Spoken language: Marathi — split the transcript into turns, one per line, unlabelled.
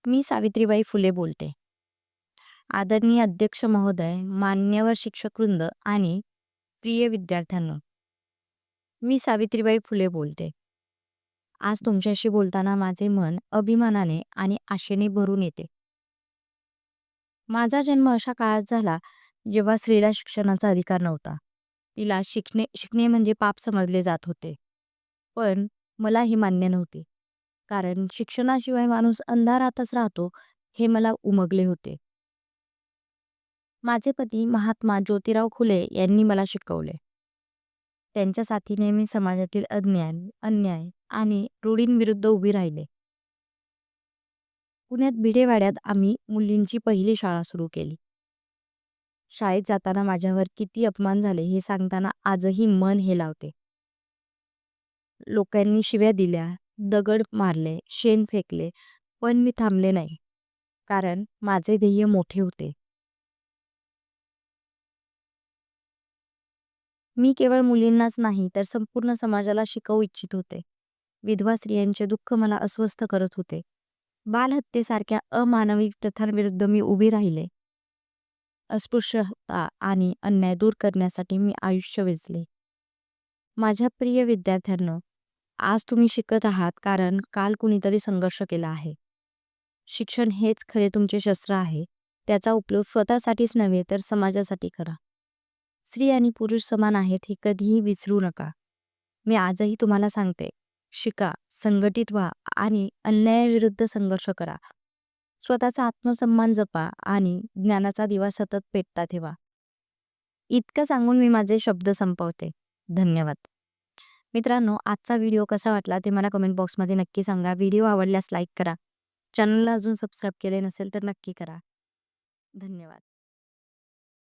मी सावित्रीबाई फुले बोलते. आदरणीय अध्यक्ष महोदय, मान्यवर शिक्षकवृंद आणि प्रिय विद्यार्थ्यांनो, मी सावित्रीबाई फुले बोलते. आज तुमच्याशी बोलताना माझे मन अभिमानाने आणि आशेने भरून येते. माझा जन्म अशा काळात झाला जेव्हा स्त्रीला शिक्षणाचा अधिकार नव्हता. तिला शिकणे म्हणजे पाप समजले जात होते. पण मला ही मान्य नव्हते. कारण शिक्षणाशिवाय माणूस अंधारातच राहतो हे मला उमगले होते. माझे पती महात्मा ज्योतिराव फुले यांनी मला शिकवले. त्यांच्या साथीने मी समाजातील अज्ञान, अन्याय आणि रूढींविरुद्ध उभी राहिले. पुण्यात भिडेवाड्यात आम्ही मुलींची पहिली शाळा सुरू केली. शाळेत जाताना माझ्यावर किती अपमान झाले हे सांगताना आजही मन हेलावते. लोकांनी शिव्या दिल्या, दगड मारले, शेण फेकले, पण मी थांबले नाही. कारण माझे ध्येय मोठे होते. मी केवळ मुलींनाच नाही तर संपूर्ण समाजाला शिकवू इच्छित होते. विधवा स्त्रियांचे दुःख मला अस्वस्थ करत होते. बालहत्येसारख्या अमानवी प्रथांविरुद्ध मी उभी राहिले. अस्पृश्यता आणि अन्याय दूर करण्यासाठी मी आयुष्य वेचले. माझ्या प्रिय विद्यार्थ्यांनो, आज तुम्ही शिकत आहात कारण काल कुणीतरी संघर्ष केला आहे. शिक्षण हेच खरे तुमचे शस्त्र आहे. त्याचा उपयोग स्वतःसाठीच नव्हे तर समाजासाठी करा. स्त्री आणि पुरुष समान आहेत हे कधीही विसरू नका. मी आजही तुम्हाला सांगते, शिका, संघटित व्हा आणि अन्यायाविरुद्ध संघर्ष करा. स्वतःचा आत्मसन्मान जपा आणि ज्ञानाचा दिवा सतत पेटता ठेवा. इतकं सांगून मी माझे शब्द संपवते. धन्यवाद. मित्रांनो, आजचा व्हिडिओ कसा वाटला ते मला कमेंट बॉक्समध्ये नक्की सांगा. व्हिडिओ आवडल्यास लाईक करा. चॅनलला अजून सबस्क्राईब केले नसेल तर नक्की करा. धन्यवाद.